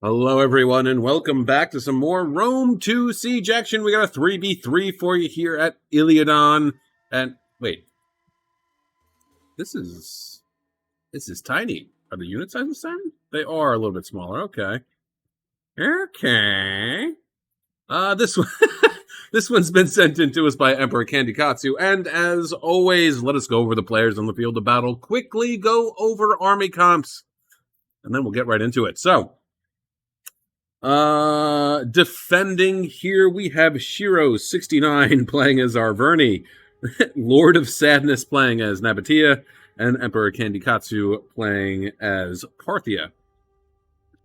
Hello, everyone, and welcome back to some more Rome 2 Siege action. We got a 3v3 for you here at Iliadon. And wait, this is tiny. Are the unit sizes tiny? They are a little bit smaller. Okay. Okay. This one, this one's been sent in to us by Emperor Kandikatsu. And as always, let us go over the players on the field of battle. Quickly go over army comps, and then we'll get right into it. So. Defending here we have Shiro 69 playing as Arverni, Lord of Sadness playing as Nabatea, and Emperor Kandikatsu playing as Parthia.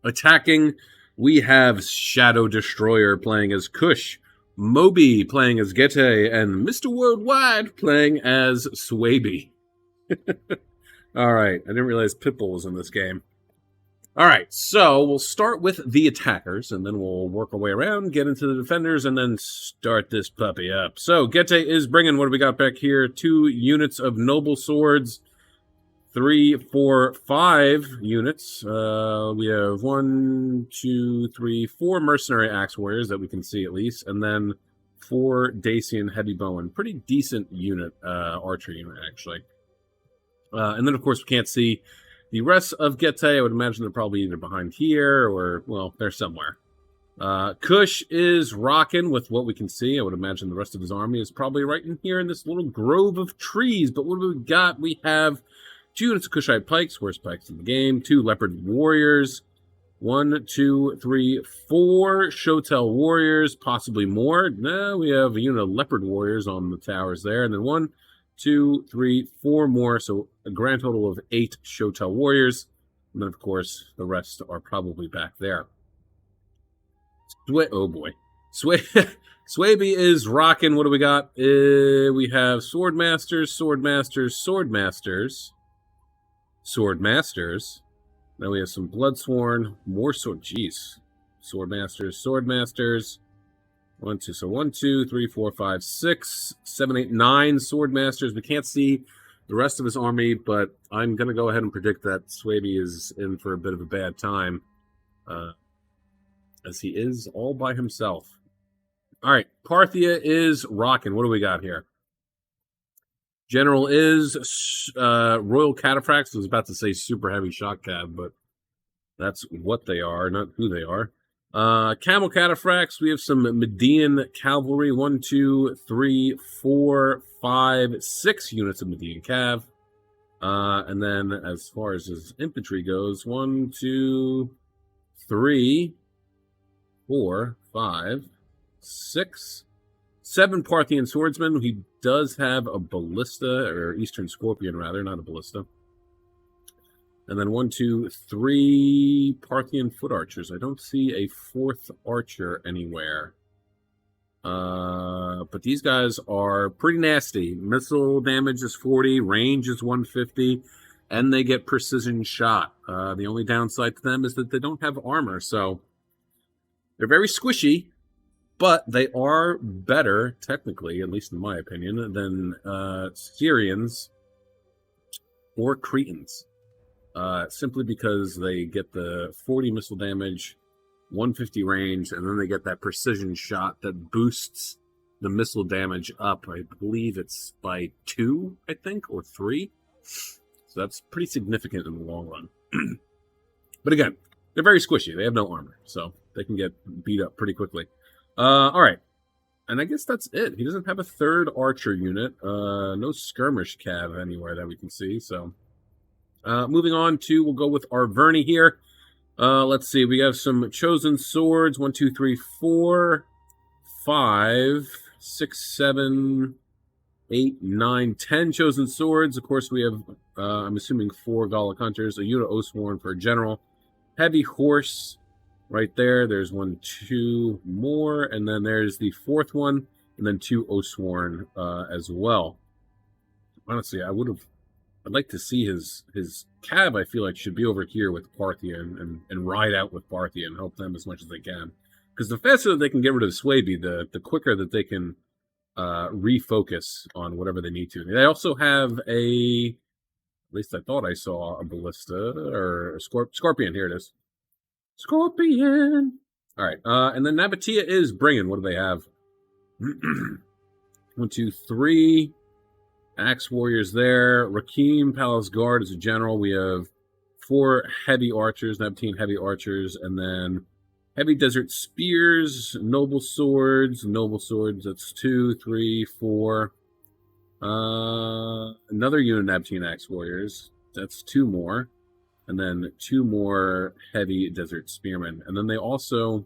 Attacking, we have Shadow Destroyer playing as Kush, Moby playing as Gete, and Mr. Worldwide playing as Swaby. Alright, I didn't realize Pitbull was in this game. All right, so we'll start with the attackers, and then we'll work our way around, get into the defenders, and then start this puppy up. So Gete is bringing, what do we got back here? 2 units of noble swords, 3, 4, 5 units. We have 1, 2, 3, 4 mercenary axe warriors that we can see at least, and then 4 Dacian heavy bowen. Pretty decent unit, archer unit, actually. And then, of course, we can't see the rest of Gete. I would imagine they're probably either behind here or, well, they're somewhere. Kush is rocking with what we can see. I would imagine the rest of his army is probably right in here in this little grove of trees. But what do we got? We have 2 units of Kushite pikes, worst pikes in the game, 2 leopard warriors, 1, 2, 3, 4 Shotel warriors, possibly more. No, we have a unit of leopard warriors on the towers there, and then 1, 2, 3, 4 more, so a grand total of 8 Shotel warriors. And then, of course, the rest are probably back there. Oh, boy. Swaby is rocking. What do we got? We have Swordmasters, Swordmasters, Swordmasters, Swordmasters. Then we have some Bloodsworn, more sword. Jeez. Swordmasters, Swordmasters. 1, 2, so 1, 2, 3, 4, 5, 6, 7, 8, 9 Swordmasters. We can't see the rest of his army, but I'm going to go ahead and predict that Swaby is in for a bit of a bad time, as he is all by himself. All right, Parthia is rocking. What do we got here? General is Royal Cataphracts. I was about to say Super Heavy Shock Cab, but that's what they are, not who they are. Camel Cataphracts, we have some Median Cavalry, 1, 2, 3, 4, 5, 6 units of Median Cav. And then as far as his infantry goes, 1, 2, 3, 4, 5, 6, 7 Parthian Swordsmen. He does have a Ballista, or Eastern Scorpion rather, not a Ballista. And then 1, 2, 3 Parthian foot archers. I don't see a 4th archer anywhere. But these guys are pretty nasty. Missile damage is 40, range is 150, and they get precision shot. The only downside to them is that they don't have armor, so they're very squishy, but they are better, technically, at least in my opinion, than Syrians or Cretans. Simply because they get the 40 missile damage, 150 range, and then they get that precision shot that boosts the missile damage up. I believe it's by 2, I think, or 3. So that's pretty significant in the long run. But again, they're very squishy. They have no armor, so they can get beat up pretty quickly. All right. And I guess that's it. He doesn't have a 3rd archer unit. No skirmish cav anywhere that we can see, so... moving on to, we'll go with Arverni here. Let's see, we have some chosen swords. 1, 2, 3, 4, 5, 6, 7, 8, 9, 10 chosen swords. Of course, we have, I'm assuming 4 Gallic hunters, a unit Oathsworn for a general. Heavy horse right there. There's 1, 2 more, and then there's the 4th one, and then 2 Oathsworn as well. Honestly, I'd like to see his cab. I feel like should be over here with Parthia and ride out with Parthia and help them as much as they can. Because the faster that they can get rid of Swaby, the quicker that they can refocus on whatever they need to. They also have a At least I thought I saw a ballista or a scorpion. Here it is. Scorpion. All right. And then Nabatea is bringing. What do they have? 1, 2, 3. Axe Warriors there. Rakim Palace Guard is a general. We have 4 heavy archers, Nabatean heavy archers, and then heavy desert spears, noble swords. Noble swords, that's 2, 3, 4. Another unit of Nabatean Axe Warriors. That's 2 more. And then 2 more heavy desert spearmen. And then they also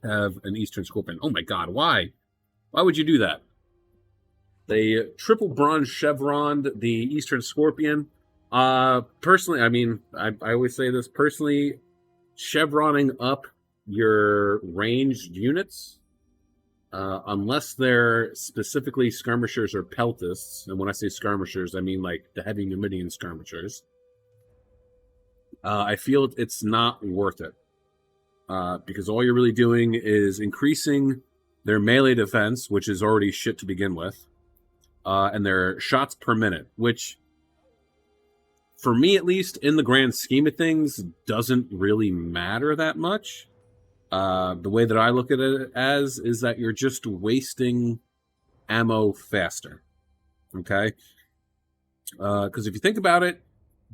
have an Eastern Scorpion. Oh my god, why? Why would you do that? They triple bronze chevroned the Eastern Scorpion. Personally, I mean, I always say this, personally, chevroning up your ranged units, unless they're specifically skirmishers or peltists, and when I say skirmishers, I mean like the heavy Numidian skirmishers, I feel it's not worth it. Because all you're really doing is increasing their melee defense, which is already shit to begin with, and their shots per minute, which, for me at least, in the grand scheme of things, doesn't really matter that much. The way that I look at it as is that you're just wasting ammo faster. Okay? Because if you think about it,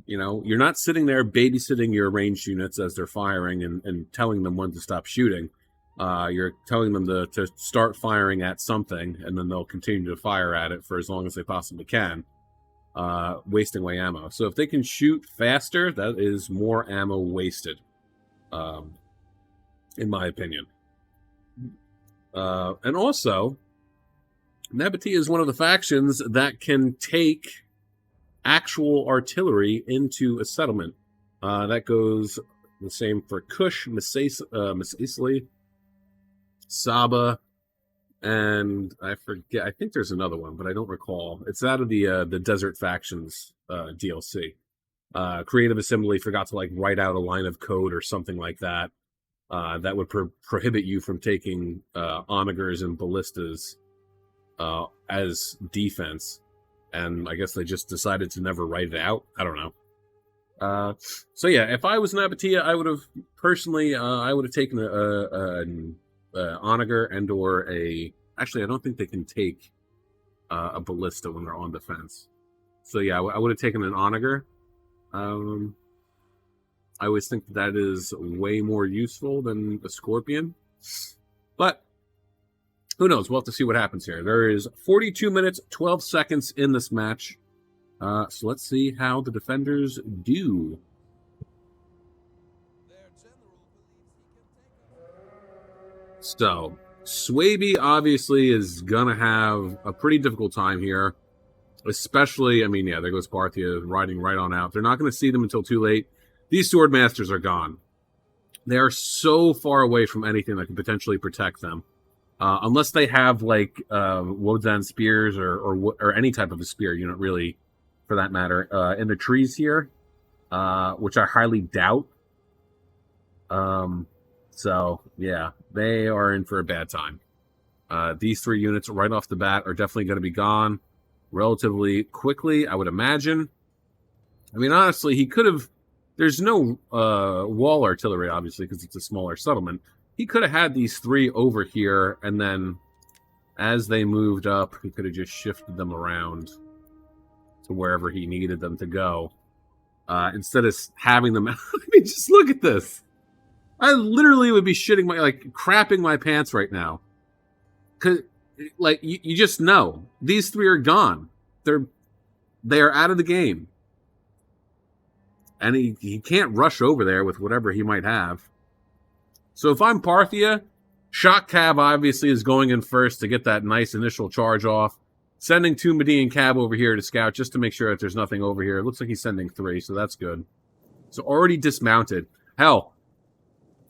you know, you're not sitting there babysitting your ranged units as they're firing and telling them when to stop shooting. You're telling them to start firing at something, and then they'll continue to fire at it for as long as they possibly can, wasting away ammo. So if they can shoot faster, that is more ammo wasted, in my opinion. And also, Nabatea is one of the factions that can take actual artillery into a settlement. That goes the same for Kush, Misasli, Saba, and I forget. I think there's another one, but I don't recall. It's out of the Desert Factions DLC. Creative Assembly forgot to like write out a line of code or something like that that would prohibit you from taking onagers and ballistas as defense. And I guess they just decided to never write it out. I don't know. So yeah, if I was Nabatea, I would have personally, I would have taken an onager and or a. Actually, I don't think they can take a ballista when they're on defense. So yeah, I would have taken an onager. I always think that is way more useful than a scorpion, but who knows? We'll have to see what happens here. There is 42 minutes, 12 seconds in this match. So let's see how the defenders do. So, Swaby obviously is going to have a pretty difficult time here. Especially, I mean, yeah, there goes Parthia riding right on out. They're not going to see them until too late. These Sword Masters are gone. They are so far away from anything that can potentially protect them. Unless they have like Wodan spears or any type of a spear unit, really, for that matter, in the trees here, which I highly doubt. So yeah, they are in for a bad time. These 3 units right off the bat are definitely going to be gone relatively quickly, I would imagine. I mean, honestly, he could have. There's no wall artillery, obviously, because it's a smaller settlement. He could have had these 3 over here, and then as they moved up, he could have just shifted them around to wherever he needed them to go. Instead of having them... I mean, just look at this. I literally would be crapping my pants right now. Because, like, you just know. These 3 are gone. They are out of the game. And he can't rush over there with whatever he might have. So if I'm Parthia, Shock Cab obviously is going in first to get that nice initial charge off. Sending 2 Median Cab over here to scout just to make sure that there's nothing over here. It looks like he's sending 3, so that's good. So already dismounted. Hell,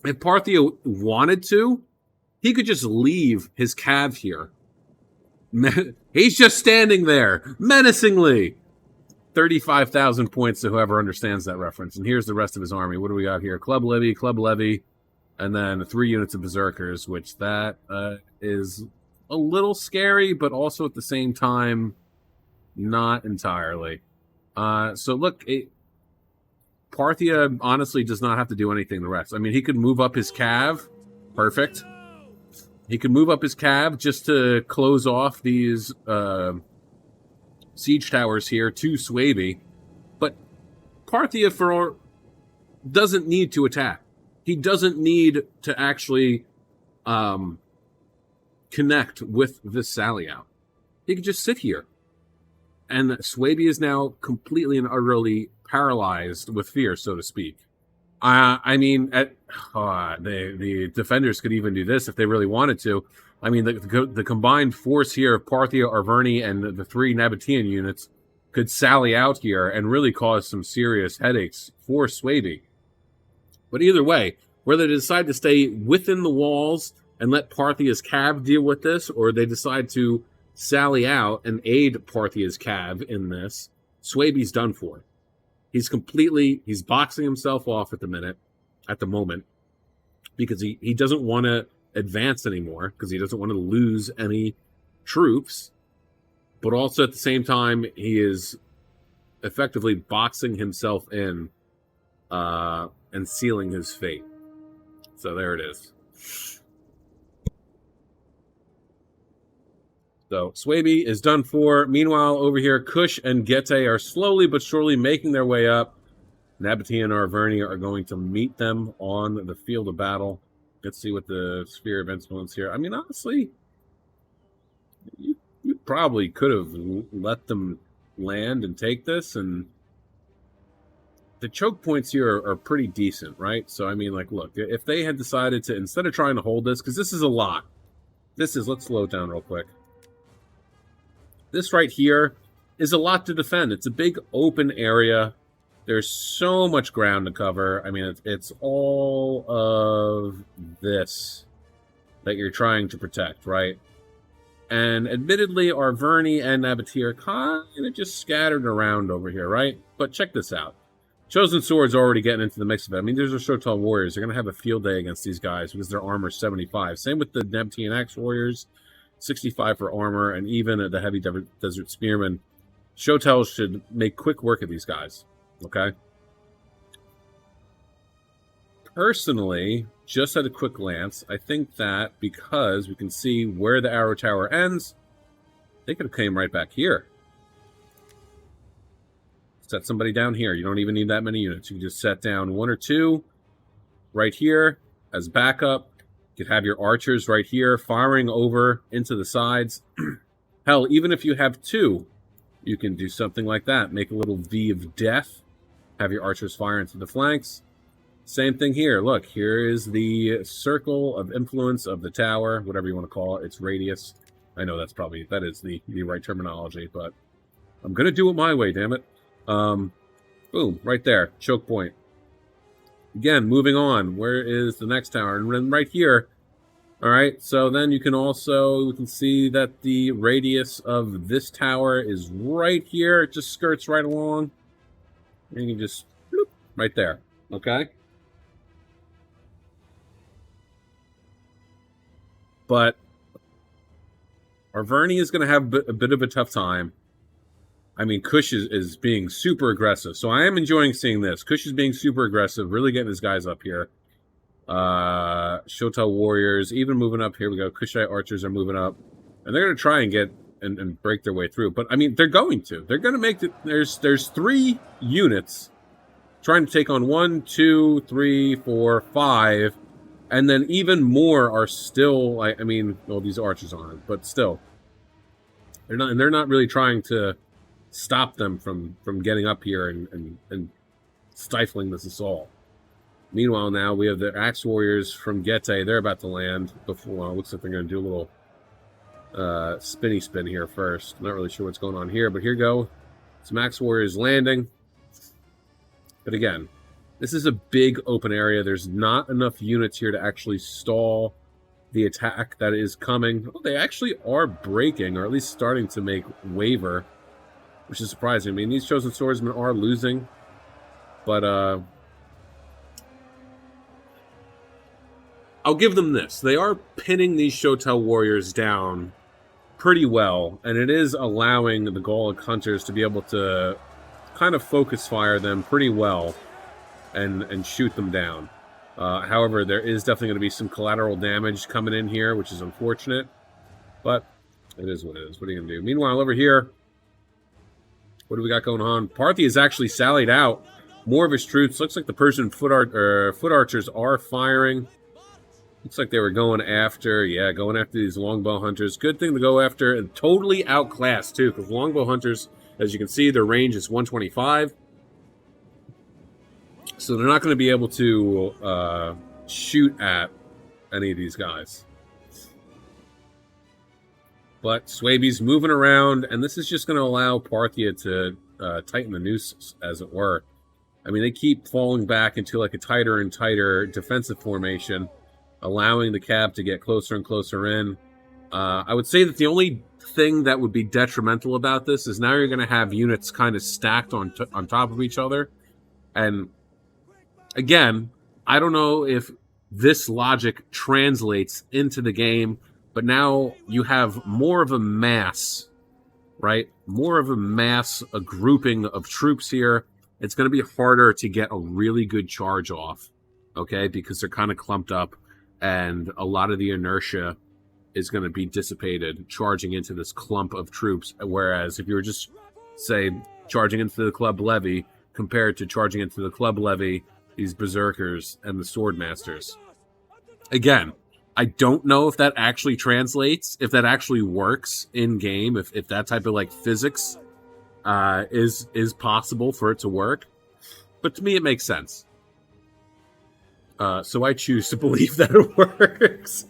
if Parthia wanted to, he could just leave his Cav here. He's just standing there, menacingly. 35,000 points to whoever understands that reference. And here's the rest of his army. What do we got here? Club Levy, and then 3 units of Berserkers, which that is a little scary, but also at the same time, not entirely. So look, Parthia honestly does not have to do anything the rest. I mean, he could move up his cav. Perfect. He could move up his cav just to close off these siege towers here to Swaby. But Parthia doesn't need to attack. He doesn't need to actually connect with this sally out. He could just sit here. And Swaby is now completely and utterly paralyzed with fear, so to speak. I mean, the defenders could even do this if they really wanted to. I mean, the combined force here of Parthia, Arverni, and the 3 Nabatean units could sally out here and really cause some serious headaches for Swaby. But either way, whether they decide to stay within the walls and let Parthia's cav deal with this, or they decide to sally out and aid Parthia's cav in this, Swaby's done for. He's boxing himself off at the moment, because he doesn't want to advance anymore, because he doesn't want to lose any troops, but also at the same time, he is effectively boxing himself in and sealing his fate. So there it is. So Swaby is done for. Meanwhile, over here, Kush and Getae are slowly but surely making their way up. Nabatea and Arverni are going to meet them on the field of battle. Let's see what the sphere of influence here. I mean, honestly, you probably could have let them land and take this, and the choke points here are pretty decent, right? So, I mean, like, look, if they had decided to, instead of trying to hold this, because this is a lot. Let's slow it down real quick. This right here is a lot to defend. It's a big open area. There's so much ground to cover. I mean, it's all of this that you're trying to protect, right? And admittedly, Arverni and Nabatea are kind of just scattered around over here, right? But check this out. Chosen Sword's already getting into the mix of it. I mean, these are Shotel Warriors. They're going to have a field day against these guys because their armor's 75. Same with the Nabatean Axe Warriors. 65 for armor, and even the Heavy Desert Spearmen. Shotel should make quick work of these guys, okay? Personally, just at a quick glance, I think that because we can see where the arrow tower ends, they could have came right back here. Set somebody down here. You don't even need that many units. You can just set down 1 or 2 right here as backup. You could have your archers right here firing over into the sides. Hell, even if you have 2, you can do something like that. Make a little V of death. Have your archers fire into the flanks. Same thing here. Look, here is the circle of influence of the tower, whatever you want to call it. Its radius. I know that is the right terminology, but I'm going to do it my way, damn it. Boom, right there. Choke point. Again, moving on. Where is the next tower? And then right here. All right, so then we can see that the radius of this tower is right here. It just skirts right along. And you can just, bloop, right there. Okay? But Arverni is going to have a bit of a tough time. I mean, Kush is being super aggressive. So I am enjoying seeing this. Kush is being super aggressive, really getting his guys up here. Shotel Warriors, even moving up. Here we go. Kushite Archers are moving up. And they're going to try and get and break their way through. But, I mean, they're going to. They're going to make it. There's 3 units trying to take on 1, 2, 3, 4, 5. And then even more are still, I mean, well, these archers aren't, but still. They're not really trying to stop them from getting up here and stifling this assault. Meanwhile, now we have the Axe Warriors from Getae. They're about to land. Before looks like they're going to do a little spinny spin here first. Not really sure what's going on here, but here go. Some Axe Warriors landing. But again, this is a big open area. There's not enough units here to actually stall the attack that is coming. Oh, they actually are breaking, or at least starting to make waver, which is surprising. I mean, these Chosen Swordsmen are losing, but I'll give them this. They are pinning these Shotel Warriors down pretty well, and it is allowing the Gallic Hunters to be able to kind of focus fire them pretty well and shoot them down. However, there is definitely going to be some collateral damage coming in here, which is unfortunate. But it is what it is. What are you going to do? Meanwhile, over here, what do we got going on? Parthi has actually sallied out more of his troops. Looks like the Persian foot archers are firing. Looks like they were going after these longbow hunters. Good thing to go after. And totally outclassed, too, because longbow hunters, as you can see, their range is 125. So they're not going to be able to shoot at any of these guys. But Swaby's moving around, and this is just going to allow Parthia to tighten the noose, as it were. I mean, they keep falling back into like a tighter and tighter defensive formation, allowing the cab to get closer and closer in. I would say that the only thing that would be detrimental about this is now you're going to have units kind of stacked on top of each other. And again, I don't know if this logic translates into the game, but now you have more of a mass, right? More of a mass, a grouping of troops here. It's going to be harder to get a really good charge off, okay? Because they're kind of clumped up, and a lot of the inertia is going to be dissipated charging into this clump of troops. Whereas if you were just, say, charging into the club levy compared to charging into the club levy, these berserkers and the sword masters. Again, I don't know if that actually translates, if that actually works in game, if that type of like physics is possible for it to work. But to me, it makes sense. So I choose to believe that it works.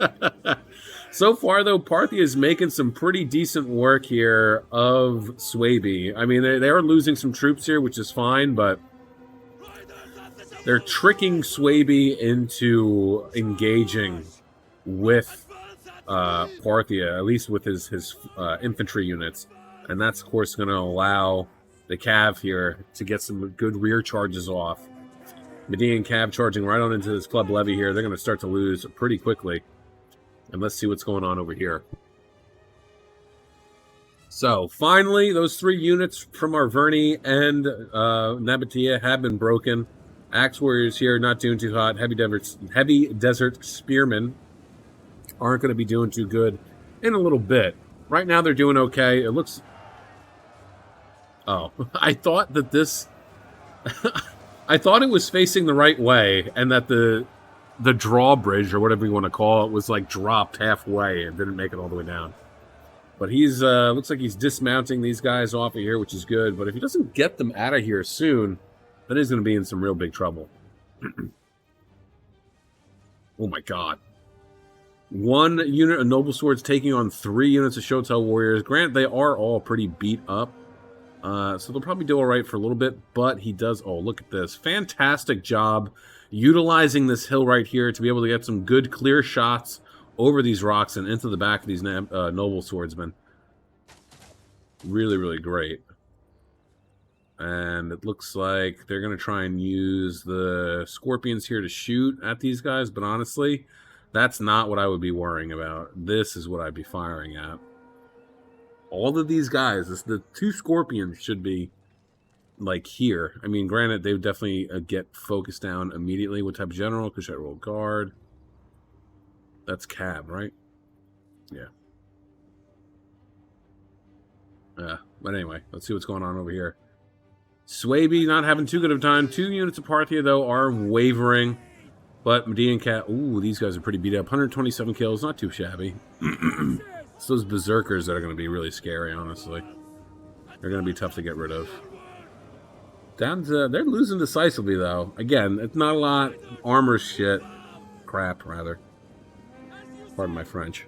So far, though, Parthia is making some pretty decent work here of Swaby. I mean, they are losing some troops here, which is fine, but they're tricking Swaby into engaging with Parthia, at least with his infantry units. And that's, of course, going to allow the Cav here to get some good rear charges off. Median Cav charging right on into this club levy here. They're going to start to lose pretty quickly. And let's see what's going on over here. So, finally, those 3 units from Arverni and Nabatea have been broken. Axe Warriors here, not doing too hot. Heavy Desert Spearmen aren't going to be doing too good in a little bit. Right now, they're doing okay. It looks... Oh, I thought that this... I thought it was facing the right way, and that the drawbridge, or whatever you want to call it, was like dropped halfway and didn't make it all the way down. But he's looks like he's dismounting these guys off of here, which is good. But if he doesn't get them out of here soon, then he's going to be in some real big trouble. Oh my god. 1 unit of Noble Swords taking on 3 units of Shotel Warriors. Granted, they are all pretty beat up. So they'll probably do all right for a little bit, but he does... Oh, look at this. Fantastic job utilizing this hill right here to be able to get some good clear shots over these rocks and into the back of these Noble Swordsmen. Really, really great. And it looks like they're going to try and use the Scorpions here to shoot at these guys, but honestly, that's not what I would be worrying about. This is what I'd be firing at. All of these guys, the 2 Scorpions should be, like, here. I mean, granted, they would definitely get focused down immediately. What type of general? Because I roll guard. That's Cab, right? Yeah. But anyway, let's see what's going on over here. Swaby not having too good of a time. 2 units of Parthia, though, are wavering. But Medea and Cat... Ooh, these guys are pretty beat up. 127 kills, not too shabby. It's those berserkers that are going to be really scary, honestly. They're going to be tough to get rid of. They're losing decisively, though. Again, it's not a lot. Armor shit. Crap, rather. Pardon my French.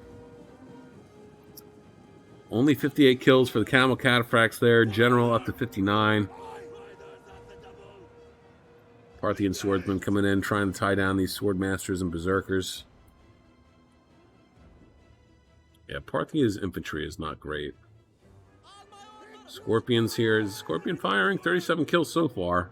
Only 58 kills for the Camel Cataphracts there. General up to 59. Parthian swordsmen coming in, trying to tie down these sword masters and berserkers. Yeah, Parthia's infantry is not great. Scorpions here. Scorpion firing, 37 kills so far.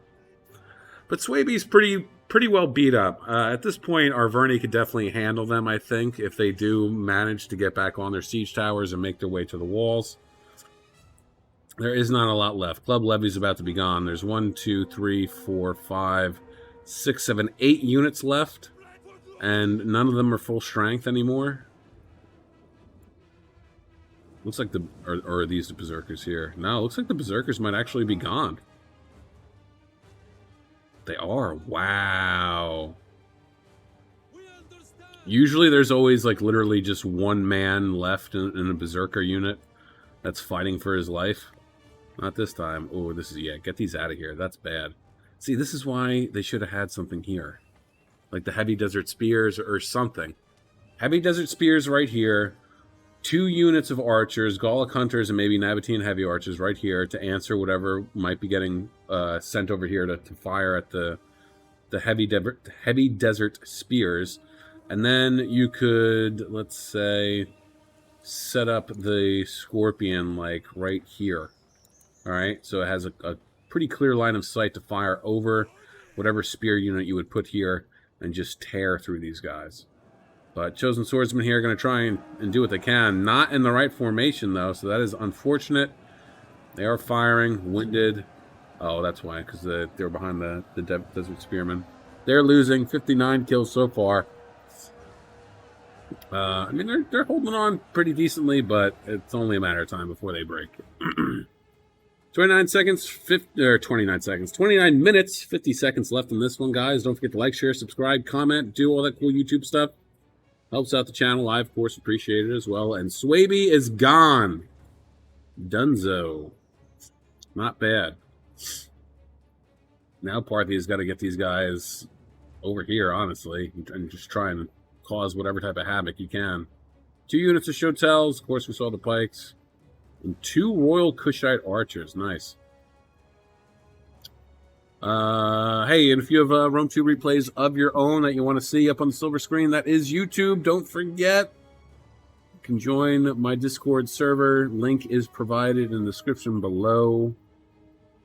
But Swaby's pretty well beat up. At this point, Arverni could definitely handle them, I think, if they do manage to get back on their siege towers and make their way to the walls. There is not a lot left. Club Levy's about to be gone. There's 1, 2, 3, 4, 5, 6, 7, 8 units left, and none of them are full strength anymore. Looks like or are these the berserkers here? No, looks like the berserkers might actually be gone. They are. Wow. Usually there's always like literally just one man left in a berserker unit that's fighting for his life. Not this time. Oh, this is, yeah, get these out of here. That's bad. See, this is why they should have had something here. Like the heavy desert spears or something. Heavy desert spears right here. 2 units of archers, Gallic hunters, and maybe Nabatean heavy archers right here to answer whatever might be getting sent over here to fire at the heavy desert spears. And then you could, let's say, set up the scorpion like right here. All right, so it has a pretty clear line of sight to fire over whatever spear unit you would put here and just tear through these guys. But Chosen Swordsmen here are going to try and do what they can. Not in the right formation, though, so that is unfortunate. They are firing, winded. Oh, that's why, because they're behind the Desert Spearmen. They're losing 59 kills so far. I mean, they're holding on pretty decently, but it's only a matter of time before they break. 29 seconds, 29 minutes, 50 seconds left in this one, guys. Don't forget to like, share, subscribe, comment, do all that cool YouTube stuff. Helps out the channel. I, of course, appreciate it as well. And Swaby is gone. Dunzo. Not bad. Now Parthia's got to get these guys over here, honestly, and just try and cause whatever type of havoc you can. 2 units of Shotels. Of course, we saw the pikes. And 2 Royal Kushite archers. Nice. Hey, and if you have Rome 2 replays of your own that you want to see up on the silver screen, that is YouTube. Don't forget, you can join my Discord server. Link is provided in the description below.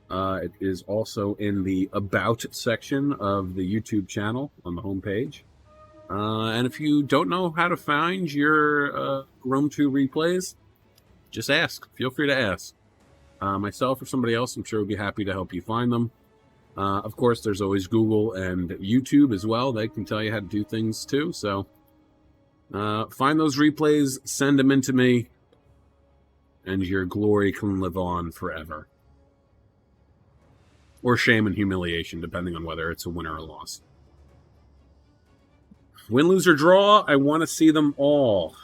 It is also in the About section of the YouTube channel on the homepage. And if you don't know how to find your Rome 2 replays, just ask. Feel free to ask. Myself or somebody else, I'm sure would be happy to help you find them. Of course, there's always Google and YouTube as well. They can tell you how to do things too. So find those replays, send them in to me, and your glory can live on forever. Or shame and humiliation, depending on whether it's a win or a loss. Win, lose, or draw, I want to see them all.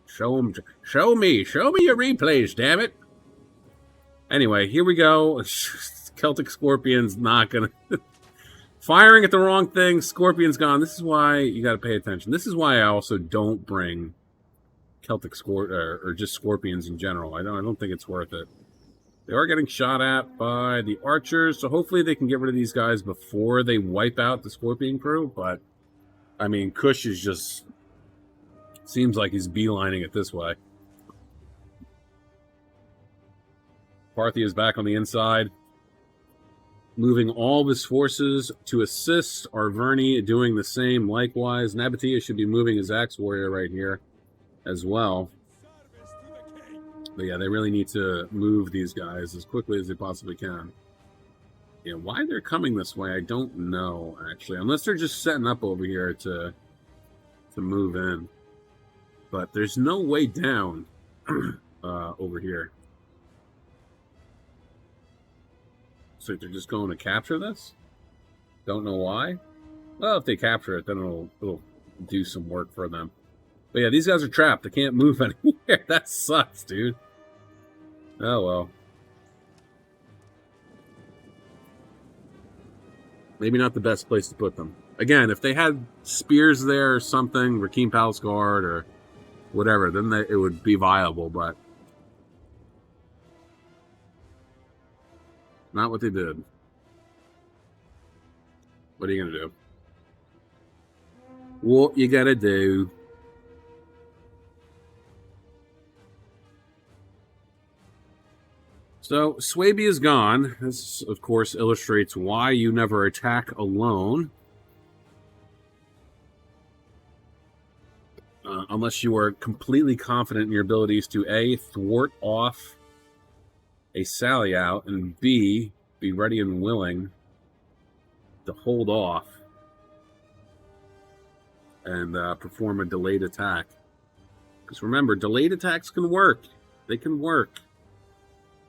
Show me your replays, damn it. Anyway, here we go. Celtic Scorpion's not gonna firing at the wrong thing. Scorpion's gone. This is why you got to pay attention. This is why I also don't bring Celtic or just Scorpions in general. I don't think it's worth it. They are getting shot at by the archers, so hopefully they can get rid of these guys before they wipe out the Scorpion crew. But I mean, Kush is just seems like he's beelining it this way. Parthia is back on the inside, moving all of his forces to assist. Arverni doing the same likewise. Nabatea should be moving his Axe Warrior right here as well. But yeah, they really need to move these guys as quickly as they possibly can. Yeah, why they're coming this way, I don't know, actually. Unless they're just setting up over here to move in. But there's no way down over here. So they're just going to capture this? Don't know why. Well, if they capture it, then it'll do some work for them. But yeah, these guys are trapped. They can't move anywhere. That sucks, dude. Oh, well. Maybe not the best place to put them. Again, if they had spears there or something, Rakim Palace Guard or whatever, then it would be viable, but not what they did. What are you going to do? What you got to do? So, Swaby is gone. This, of course, illustrates why you never attack alone. Unless you are completely confident in your abilities to A, thwart off a sally out, and B, be ready and willing to hold off and perform a delayed attack. Because remember, delayed attacks can work. They can work.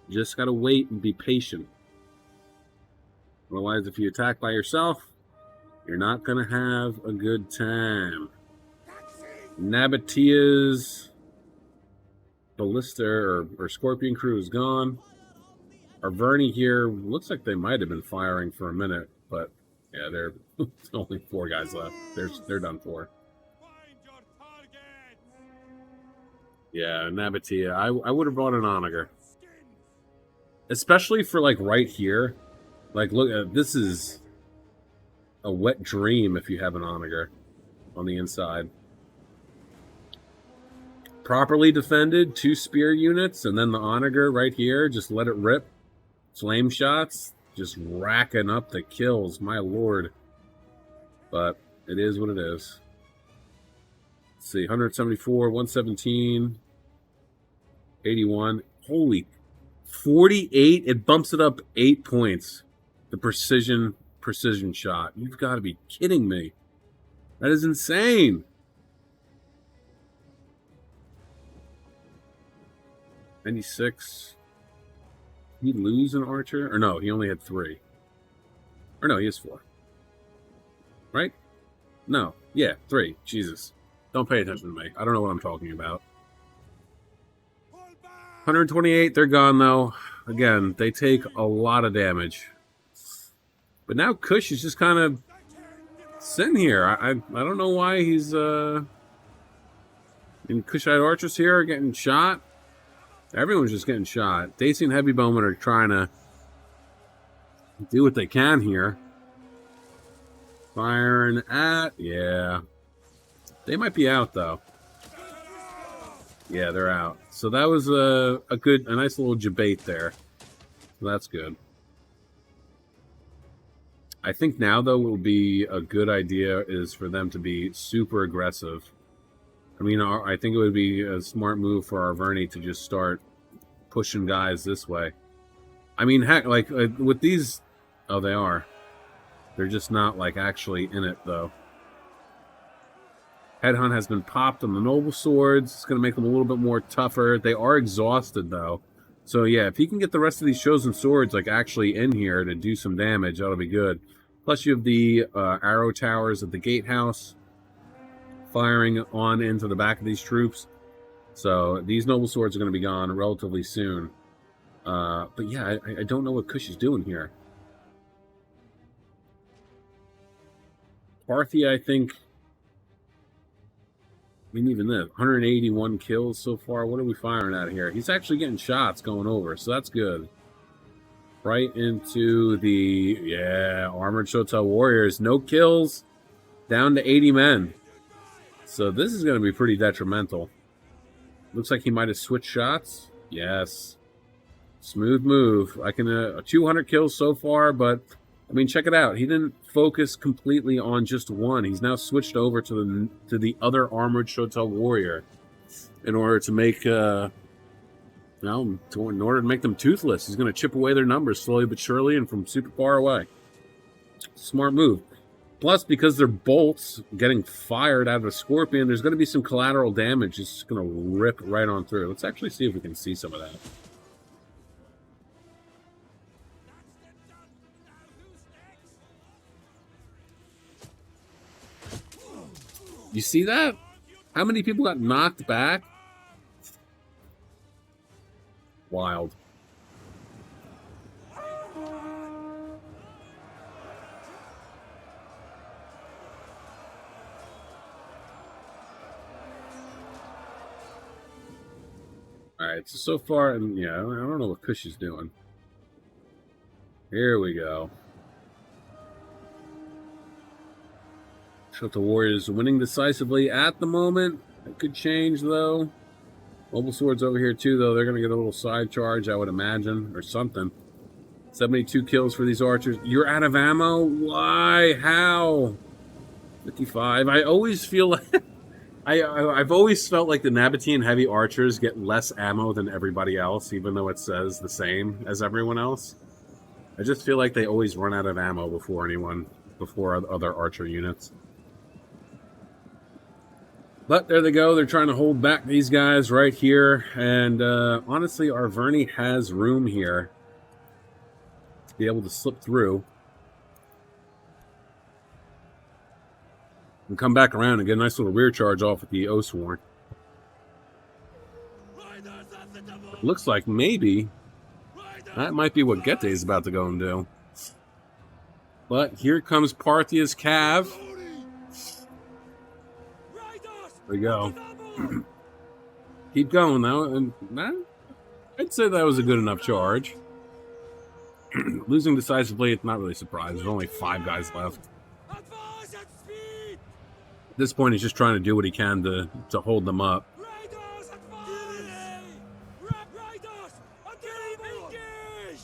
You just got to wait and be patient. Otherwise, if you attack by yourself, you're not going to have a good time. Nabatia's Ballista or Scorpion crew is gone. Our Vernie here, looks like they might have been firing for a minute, but yeah, there's only 4 guys left. They're done for. Yeah, Nabatea. I would have brought an Onager. Especially for, like, right here. Like, look, this is a wet dream if you have an Onager on the inside. Properly defended, 2 spear units, and then the Onager right here, just let it rip. Flame shots, just racking up the kills, my lord. But it is what it is. Let's see, 174, 117, 81. Holy, 48. It bumps it up 8 points. The precision shot. You've got to be kidding me. That is insane. $96. Did he lose an archer? Or no, he only had 3. Or no, he has 4. Right? No. Yeah, 3. Jesus. Don't pay attention to me. I don't know what I'm talking about. 128, they're gone though. Again, they take a lot of damage. But now Kush is just kind of sitting here. I don't know why he's in Kushite archers here are getting shot. Everyone's just getting shot. Daisy and Heavy Bowman are trying to do what they can here. Firing at... Yeah. They might be out, though. Yeah, they're out. So that was a nice little debate there. So that's good. I think now, though, what will be a good idea is for them to be super aggressive. I mean, I think it would be a smart move for our Vernie to just start pushing guys this way. I mean, heck, like with these... Oh, they are. They're just not, like, actually in it, though. Headhunt has been popped on the Noble Swords. It's going to make them a little bit more tougher. They are exhausted, though. So, yeah, if he can get the rest of these Chosen Swords, like, actually in here to do some damage, that'll be good. Plus, you have the arrow towers at the gatehouse firing on into the back of these troops. So these Noble Swords are going to be gone relatively soon. But yeah, I don't know what Kush is doing here. Parthia, I think... I mean, even this, 181 kills so far. What are we firing at here? He's actually getting shots going over, so that's good. Right into the... Yeah, Armored Shotel Warriors. No kills. Down to 80 men. So this is going to be pretty detrimental. Looks like he might have switched shots. Yes. Smooth move. I can 200 kills so far, but I mean, check it out. He didn't focus completely on just one. He's now switched over to the other Armored Shotel Warrior in order to make in order to make them toothless. He's going to chip away their numbers slowly but surely and from super far away. Smart move. Plus, because they're bolts getting fired out of a Scorpion, there's going to be some collateral damage. It's just going to rip right on through. Let's actually see if we can see some of that. You see that? How many people got knocked back? Wild. Alright, so far, and yeah, I don't know what Kush is doing. Here we go. Shotel Warriors winning decisively at the moment. It could change, though. Mobile Swords over here, too, though. They're going to get a little side charge, I would imagine, or something. 72 kills for these archers. You're out of ammo? Why? How? 55. I always feel like... I've always felt like the Nabatean heavy archers get less ammo than everybody else, even though it says the same as everyone else. I just feel like they always run out of ammo before anyone. before other archer units. But there they go. They're trying to hold back these guys right here. And honestly, Arverni has room here to be able to slip through and come back around and get a nice little rear charge off with the Oathsworn. Looks like maybe that might be what Gete is about to go and do. But here comes Parthia's Cav. There we go. Keep going, though. And I'd say that was a good enough charge. Losing decisively, it's not really surprised. There's only 5 guys left. At this point, he's just trying to do what he can to hold them up.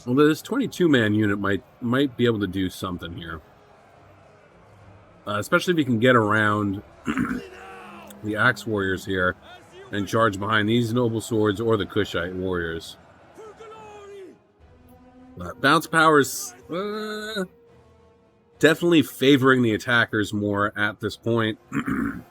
Well, this 22-man unit might be able to do something here. Especially if he can get around the Axe Warriors here and charge behind these Noble Swords or the Kushite Warriors. Bounce powers definitely favoring the attackers more at this point. The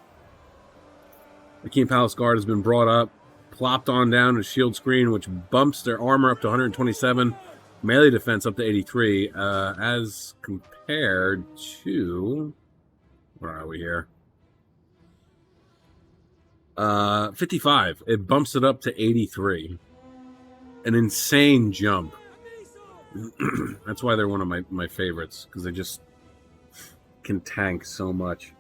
King Palace Guard has been brought up, plopped on down to shield screen, which bumps their armor up to 127, melee defense up to 83, as compared to... Where are we here? 55. It bumps it up to 83. An insane jump. That's why they're one of my favorites, because they just can tank so much.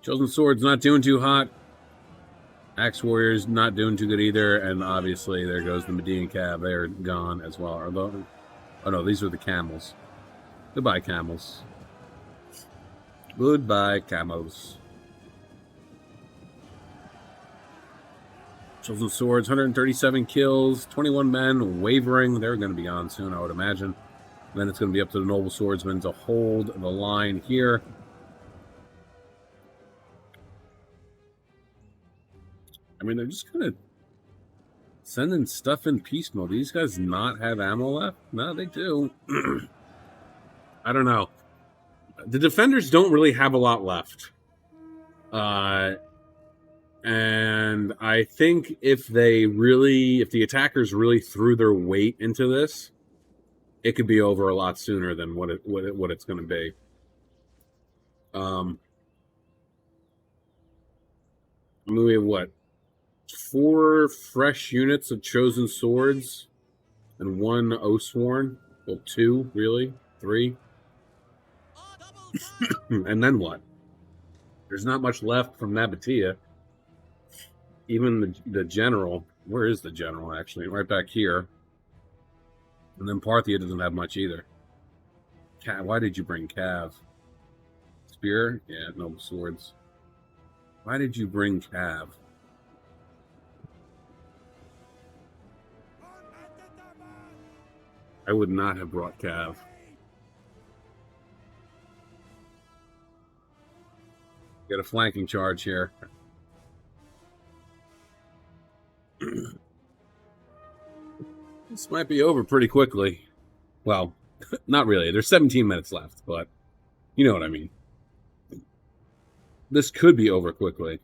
Chosen Sword's not doing too hot. Axe Warriors not doing too good either, and obviously there goes the Median Cav. They're gone as well. Oh no, these are the camels. Goodbye, camels. Goodbye, camels. Chosen Swords, 137 kills, 21 men, wavering. They're going to be on soon, I would imagine. Then it's going to be up to the Noble Swordsmen to hold the line here. I mean, they're just kind of sending stuff in piecemeal. Do these guys not have ammo left? No, they do. I don't know. The defenders don't really have a lot left. And I think if the attackers really threw their weight into this, it could be over a lot sooner than what it's going to be. I mean, we have what? 4 fresh units of Chosen Swords and 1 Oathsworn. Well, 2, really? 3? And then what? There's not much left from Nabatea. Even the general. Where is the general, actually? Right back here. And then Parthia doesn't have much either. Why did you bring Cav? Spear? Yeah, Noble Swords. Why did you bring Cav? I would not have brought Cav. Get a flanking charge here. This might be over pretty quickly. Well, not really. There's 17 minutes left, but you know what I mean. This could be over quickly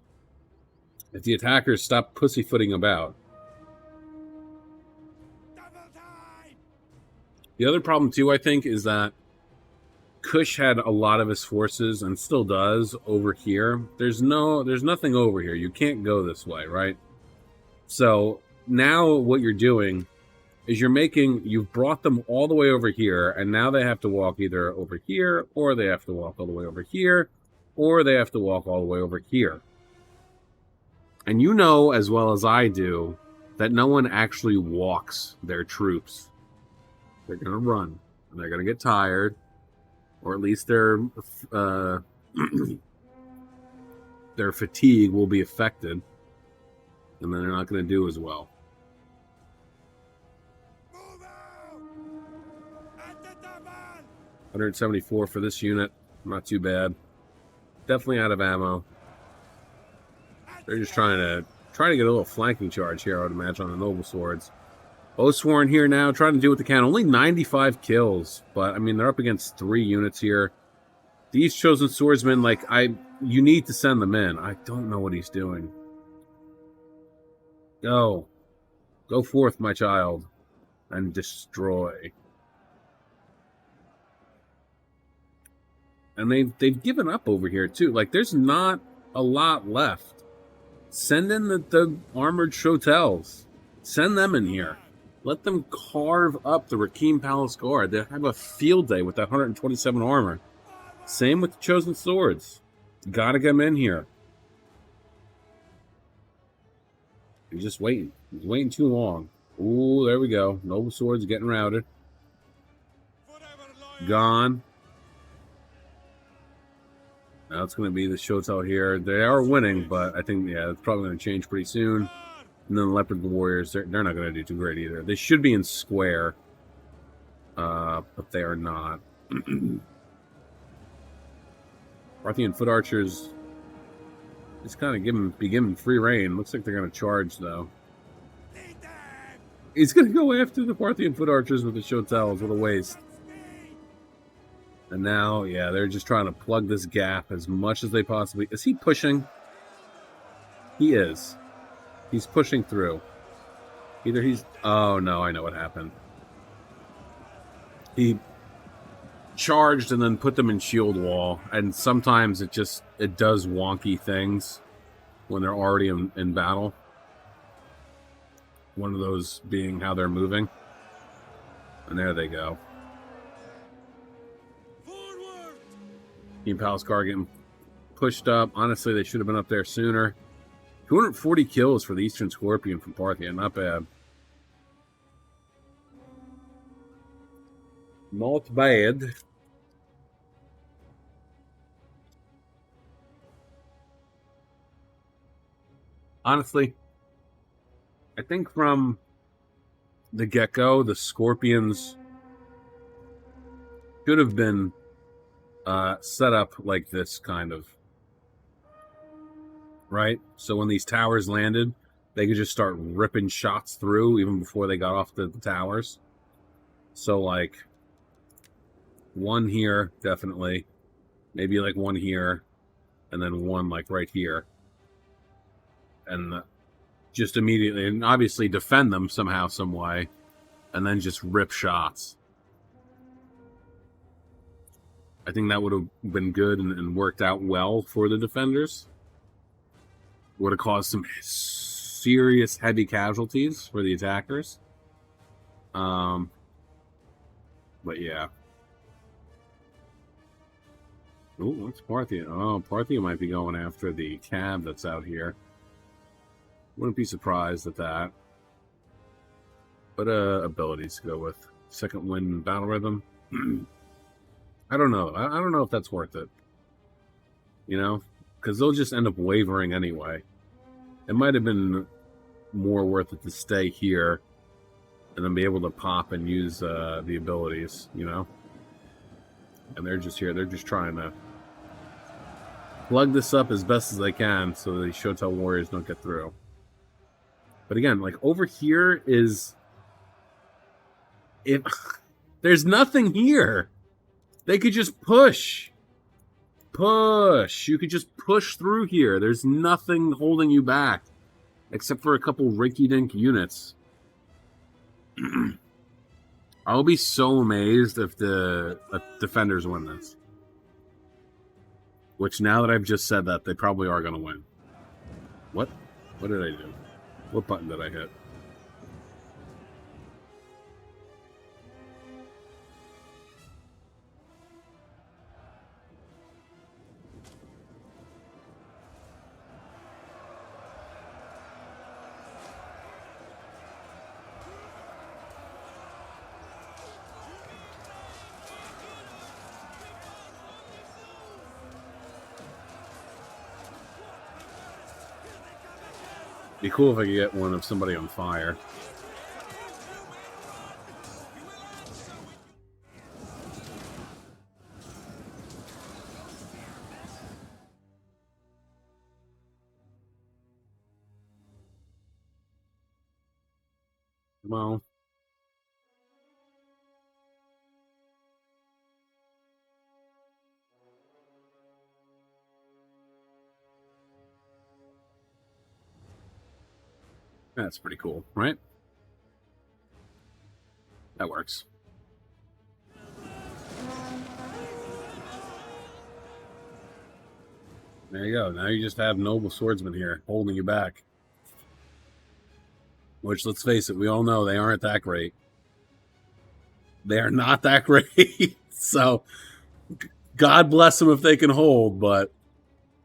if the attackers stop pussyfooting about. The other problem, too, I think, is that Kush had a lot of his forces, and still does, over here. There's nothing over here. You can't go this way, right? So now what you're doing is you've brought them all the way over here, and now they have to walk either over here, or they have to walk all the way over here, or they have to walk all the way over here. And you know as well as I do that no one actually walks their troops. They're going to run, and they're going to get tired, or at least their fatigue will be affected, and then they're not going to do as well. 174 for this unit. Not too bad. Definitely out of ammo. They're just trying to get a little flanking charge here, I would imagine, on the Noble Swords. Oathsworn here now, trying to do what they can. Only 95 kills, but I mean they're up against 3 units here. These chosen swordsmen, you need to send them in. I don't know what he's doing. Go forth, my child, and destroy. And they've given up over here too. Like there's not a lot left. Send in the armored Chotels. Send them in here. Let them carve up the Rakim Palace Guard. They have a field day with that 127 armor. Same with the Chosen Swords. Gotta get them in here. He's just waiting. He's waiting too long. Ooh, there we go. Noble Swords getting routed. Gone. Now it's going to be the Shotel here. They are winning, but I think, yeah, it's probably going to change pretty soon. And then the Leopard Warriors, they're not going to do too great either. They should be in square, but they are not. Parthian Foot Archers just kind of be given free reign. Looks like they're going to charge, though. He's going to go after the Parthian Foot Archers with the Shotels with a waste. And now, yeah, they're just trying to plug this gap as much as they possibly... Is he pushing? He is. He's pushing through. Either he's... Oh, no, I know what happened. He charged and then put them in shield wall. And sometimes it does wonky things when they're already in battle. One of those being how they're moving. And there they go. Team Palace Guard getting pushed up. Honestly, they should have been up there sooner. 240 kills for the Eastern Scorpion from Parthia. Not bad. Not bad. Honestly, I think from the get-go, the Scorpions should have been set up like this, kind of. Right? So when these towers landed, they could just start ripping shots through even before they got off the towers. So, like, one here, definitely. Maybe, like, one here. And then one, like, right here. And just immediately, and obviously defend them somehow, some way. And then just rip shots. I think that would have been good and worked out well for the defenders. Would have caused some serious heavy casualties for the attackers. But yeah. Oh, what's Parthia? Oh, Parthia might be going after the cab that's out here. Wouldn't be surprised at that. But abilities to go with. Second wind battle rhythm. I don't know. I don't know if that's worth it. You know? Because they'll just end up wavering anyway. It might have been more worth it to stay here and then be able to pop and use the abilities, you know? And they're just here. They're just trying to plug this up as best as they can so the Shotel Warriors don't get through. But again, like, over here is... There's nothing here. They could just push. Push. You could just push through here. There's nothing holding you back. Except for a couple rinky-dink units. I'll be so amazed if the defenders win this. Which, now that I've just said that, they probably are going to win. What? What did I do? What button did I hit? Be cool if I could get one of somebody on fire. Well, That's pretty cool, right? That works. There you go. Now you just have noble swordsmen here holding you back. Which, let's face it, we all know they aren't that great. They are not that great. So, God bless them if they can hold, but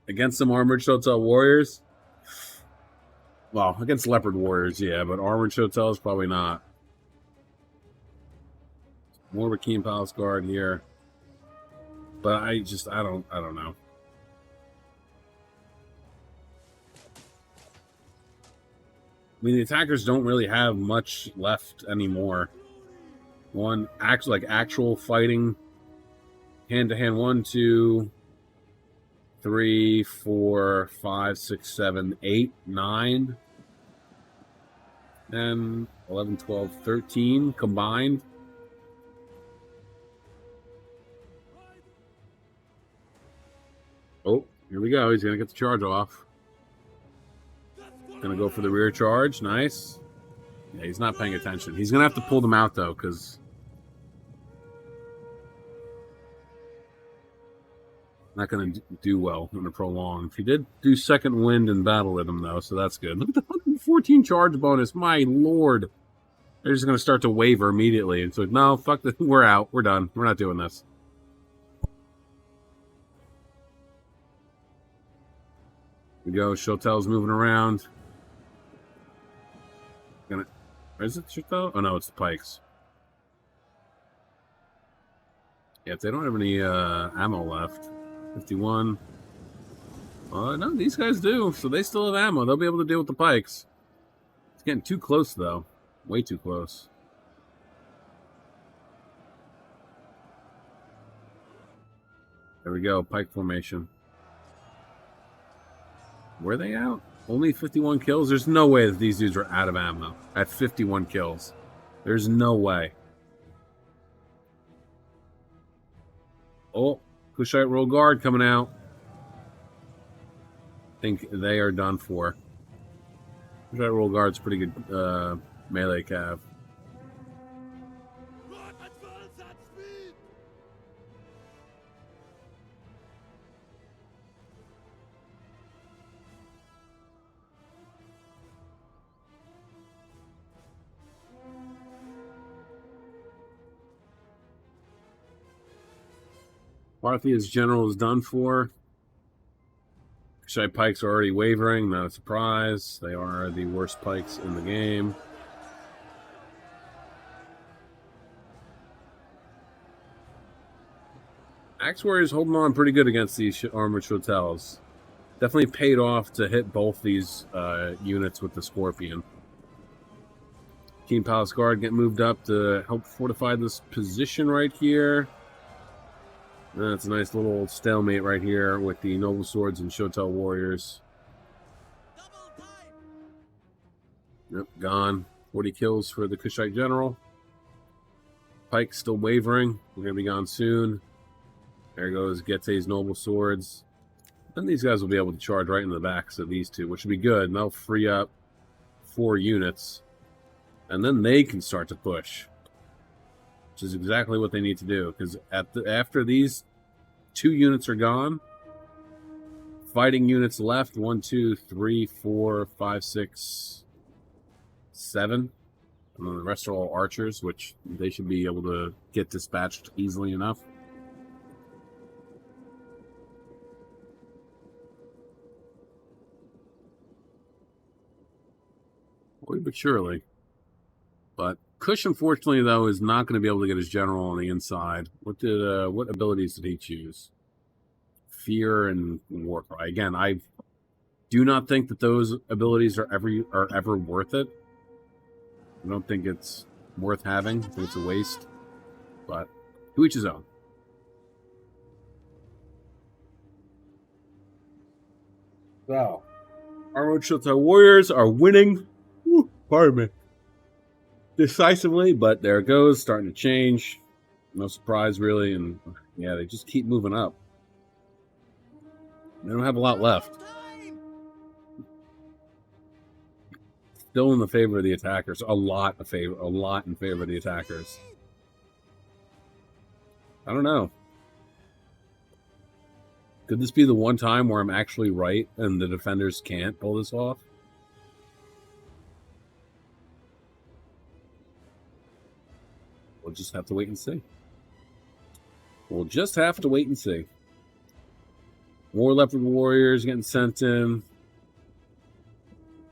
against some armored Shotel warriors, well, against leopard warriors, yeah, but armored Shotels probably not. More of a Keen Palace Guard here, but I don't know. I mean, the attackers don't really have much left anymore. One actual fighting, hand to hand. 1, 2, 3, 4, 5, 6, 7, 8, 9, 10, 11, 12, 13 combined. Oh, here we go. He's gonna get the charge off. Gonna go for the rear charge. Nice. Yeah, he's not paying attention. He's gonna have to pull them out though, because not gonna do well in a prolonged. He did do second wind and battle with him though, so that's good. Look at the 114 charge bonus. My lord. They're just gonna start to waver immediately. It's like, no, fuck this. We're out. We're done. We're not doing this. Here we go. Shotel's moving around. Is it Shotel? Oh no, it's the pikes. Yeah, if they don't have any ammo left. 51. No, these guys do, so they still have ammo. They'll be able to deal with the pikes. It's getting too close, though. Way too close. There we go, pike formation. Were they out? Only 51 kills? There's no way that these dudes are out of ammo at 51 kills. There's no way. Oh, Kushite Royal Guard coming out. I think they are done for. Kushite Royal Guard's pretty good melee cav. Parthia's general is done for. Kushite pikes are already wavering, not a surprise. They are the worst pikes in the game. Axe Warriors holding on pretty good against these armored Shotels. Definitely paid off to hit both these units with the Scorpion. Keen Palace Guard get moved up to help fortify this position right here. That's a nice little stalemate right here with the Noble Swords and Shotel Warriors. Yep, gone. 40 kills for the Kushite General. Pike still wavering. We're going to be gone soon. There goes Gette's Noble Swords. Then these guys will be able to charge right in the backs of these two, which will be good. And they'll free up 4 units. And then they can start to push. Which is exactly what they need to do. Because after these 2 units are gone, fighting units left, 1, 2, 3, 4, 5, 6, 7. And then the rest are all archers, which they should be able to get dispatched easily enough. Slowly but surely. But Kush, unfortunately, though, is not going to be able to get his general on the inside. What abilities did he choose? Fear and Warcry. Again, I do not think that those abilities are ever worth it. I don't think it's worth having. I think it's a waste. But to each his own. So, our Shotel Warriors are winning. Woo, pardon me. Decisively, but there it goes, starting to change. No surprise, really, and yeah, they just keep moving up. They don't have a lot left. Still in the favor of the attackers. A lot in favor of the attackers. I don't know. Could this be the one time where I'm actually right and the defenders can't pull this off? We'll just have to wait and see. We'll just have to wait and see. More Leopard Warriors getting sent in.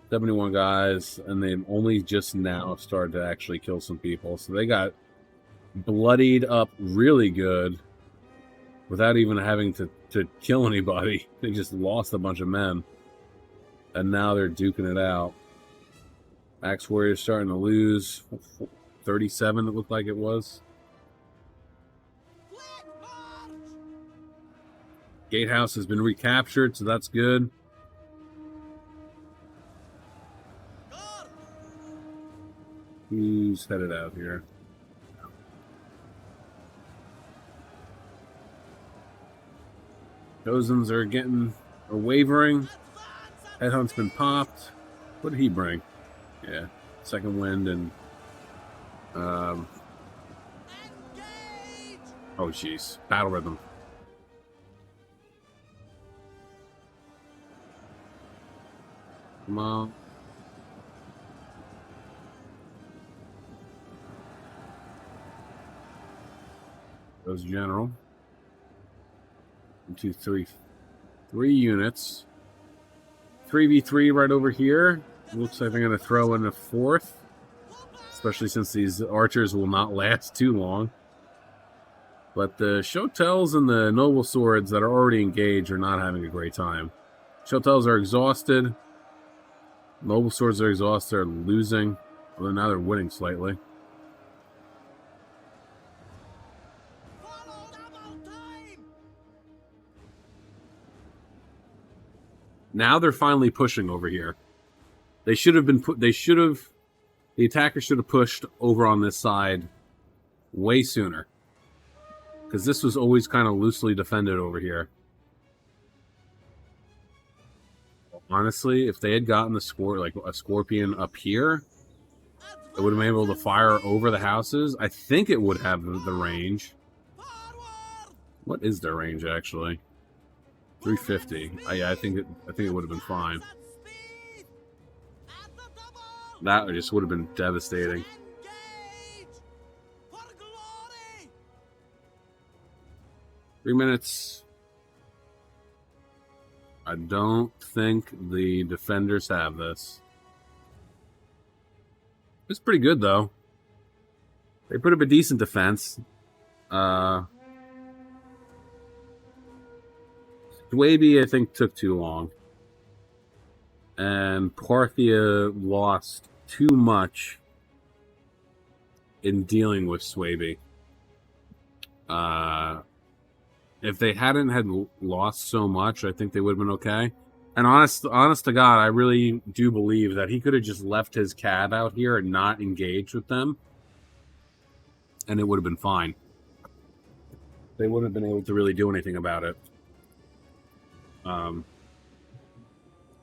71 guys, and they've only just now started to actually kill some people. So they got bloodied up really good without even having to kill anybody. They just lost a bunch of men. And now they're duking it out. Axe Warriors starting to lose. 37 it looked like it was. Gatehouse has been recaptured, so that's good. Who's headed out here? Dozens are wavering. Headhunt's been popped. What did he bring? Yeah, second wind and oh jeez, battle rhythm. Come on. Goes general. 1, 2, 3. 3 units. 3v3 right over here. Looks like they're going to throw in a 4th. Especially since these archers will not last too long. But the Shotels and the Noble Swords that are already engaged are not having a great time. Shotels are exhausted. Noble Swords are exhausted, are losing. Although now they're winning slightly. Now they're finally pushing over here. They should have been put. The attackers should have pushed over on this side way sooner, because this was always kind of loosely defended over here. Honestly, if they had gotten like a scorpion up here, it would have been able to fire over the houses. I think it would have the range. What is their range actually? 350. I think it would have been fine. That just would have been devastating. Three minutes. I don't think the defenders have this. It's pretty good though. They put up a decent defense. Dwaby, I think, took too long. And Parthia lost too much in dealing with Swaby. If they hadn't had lost so much, I think they would have been okay. And honest to God, I really do believe that he could have just left his cab out here and not engaged with them, and it would have been fine. They wouldn't have been able to really do anything about it. I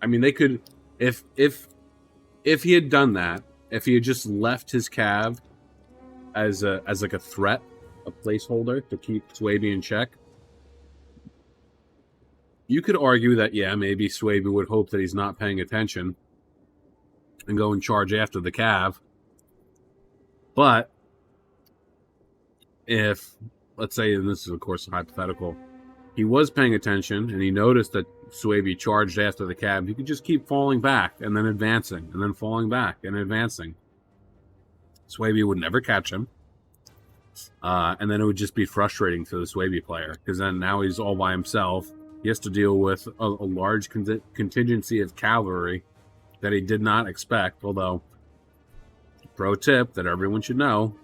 mean, they could, if he had done that, if he had just left his cav as like a threat, a placeholder to keep Swaby in check, you could argue that, yeah, maybe Swaby would hope that he's not paying attention and go and charge after the cav. But if, let's say, and this is of course hypothetical, he was paying attention and he noticed that Swaby charged after the cab, he could just keep falling back and then advancing and then falling back and advancing. Swaby would never catch him. And then it would just be frustrating to the Swaby player, because then now he's all by himself. He has to deal with a large contingency of cavalry that he did not expect. Although, pro tip that everyone should know,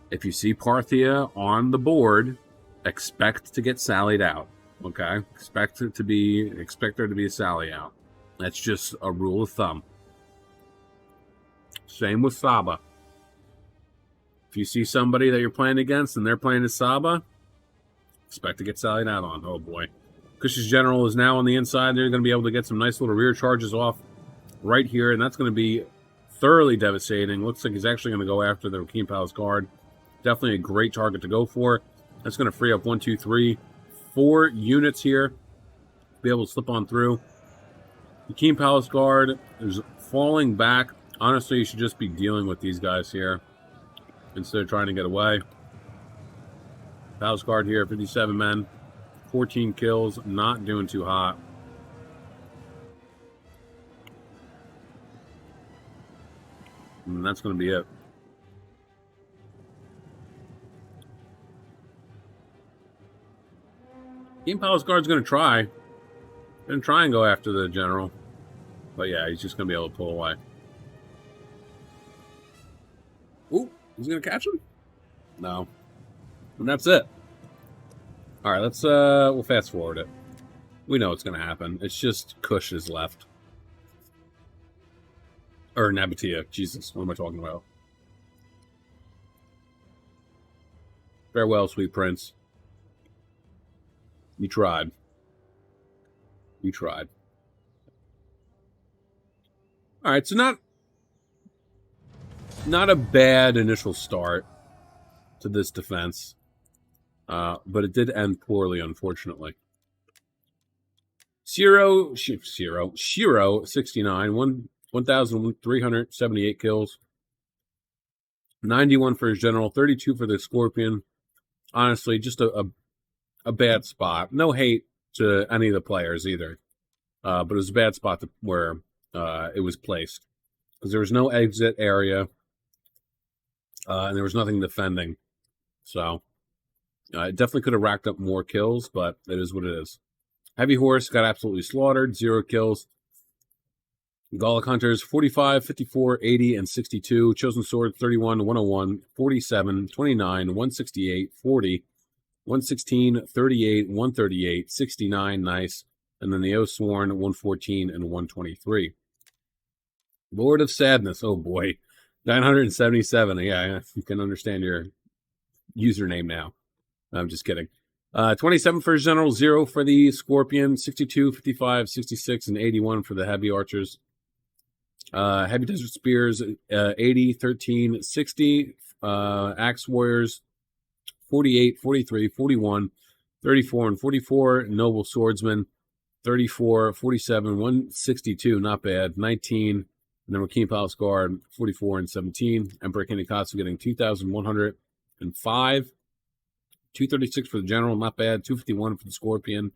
if you see Parthia on the board, expect to get sallied out. Okay? Expect her to be a sally out. That's just a rule of thumb. Same with Saba. If you see somebody that you're playing against and they're playing as Saba, expect to get sallied out on. Oh boy. Kush's general is now on the inside. They're going to be able to get some nice little rear charges off right here, and that's going to be thoroughly devastating. Looks like he's actually going to go after the Rakim Palace guard. Definitely a great target to go for. That's going to free up 1, 2, 3, 4 units here. Be able to slip on through. The Rakim Palace guard is falling back. Honestly, you should just be dealing with these guys here instead of trying to get away. Palace guard here, 57 men, 14 kills, not doing too hot. And that's going to be it. Rakim Palace guard's going to try. Going to try and go after the general. But yeah, he's just going to be able to pull away. Ooh, he's going to catch him? No. And that's it. All right, let's we'll fast forward it. We know what's going to happen. It's just Kush is left. Or Nabatea. Jesus, what am I talking about? Farewell, sweet prince. You tried. You tried. All right, so not a bad initial start to this defense, but it did end poorly, unfortunately. Shiro, 69, 1,378 kills, 91 for his general, 32 for the Scorpion. Honestly, just a bad spot. No hate to any of the players either, but it was a bad spot where it was placed because there was no exit area and there was nothing defending. So it definitely could have racked up more kills, but it is what it is. Heavy Horse got absolutely slaughtered, 0 kills. Gallic Hunters, 45, 54, 80, and 62. Chosen Sword, 31, 101, 47, 29, 168, 40, 116, 38, 138, 69, nice. And then the Oathsworn, 114, and 123. Lord of Sadness, oh boy. 977, yeah, you can understand your username now. I'm just kidding. 27 for his general, 0 for the Scorpion, 62, 55, 66, and 81 for the Heavy Archers. Heavy Desert Spears, 80, 13, 60. Axe Warriors, 48, 43, 41, 34, and 44. Noble Swordsman, 34, 47, 162, not bad, 19. And then Rakim Palace Guard, 44 and 17. Emperor Kinikatsu getting 2,105. 236 for the General, not bad. 251 for the Scorpion,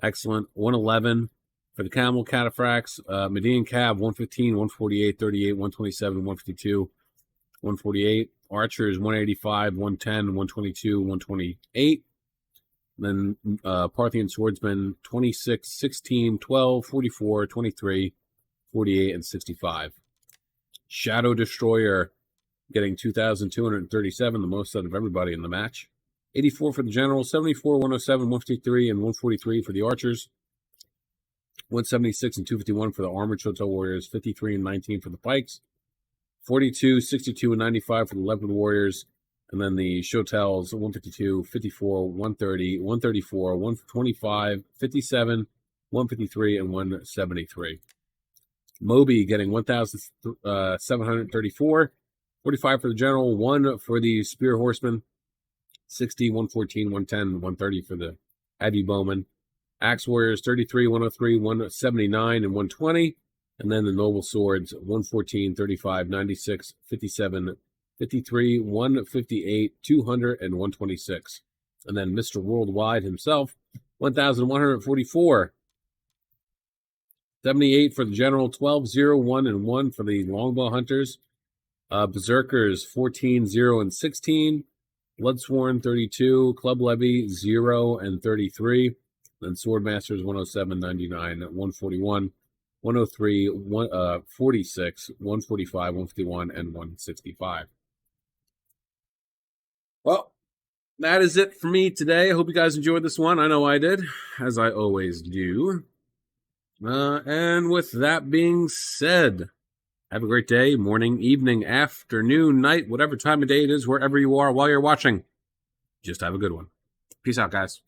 excellent. 111 for the Camel Cataphracts. Median Cab, 115, 148, 38, 127, 152, 148. Archers, 185, 110, 122, 128. Then Parthian Swordsmen, 26, 16, 12, 44, 23, 48, and 65. Shadow Destroyer getting 2,237, the most out of everybody in the match. 84 for the General, 74, 107, 153, and 143 for the Archers. 176 and 251 for the Armored Shotel Warriors, 53 and 19 for the Pikes. 42, 62, and 95 for the Leopard Warriors. And then the Shotels, 152, 54, 130, 134, 125, 57, 153, and 173. Moby getting 1,734. 45 for the General, 1 for the Spear Horsemen. 60, 114, 110, 130 for the Heavy Bowmen. Axe Warriors, 33, 103, 179, and 120. And then the Noble Swords, 114, 35, 96, 57, 53, 158, 200, and 126. And then Mr. Worldwide himself, 1,144. 78 for the General, 12, 0, 1, and 1 for the Longbow Hunters. Berserkers, 14, 0, and 16. Bloodsworn, 32. Club Levy, 0, and 33. Then Swordmasters, 107, 99, 141. 103, 46, 145, 151, and 165. Well, that is it for me today. I hope you guys enjoyed this one. I know I did, as I always do. And with that being said, have a great day, morning, evening, afternoon, night, whatever time of day it is, wherever you are while you're watching. Just have a good one. Peace out, guys.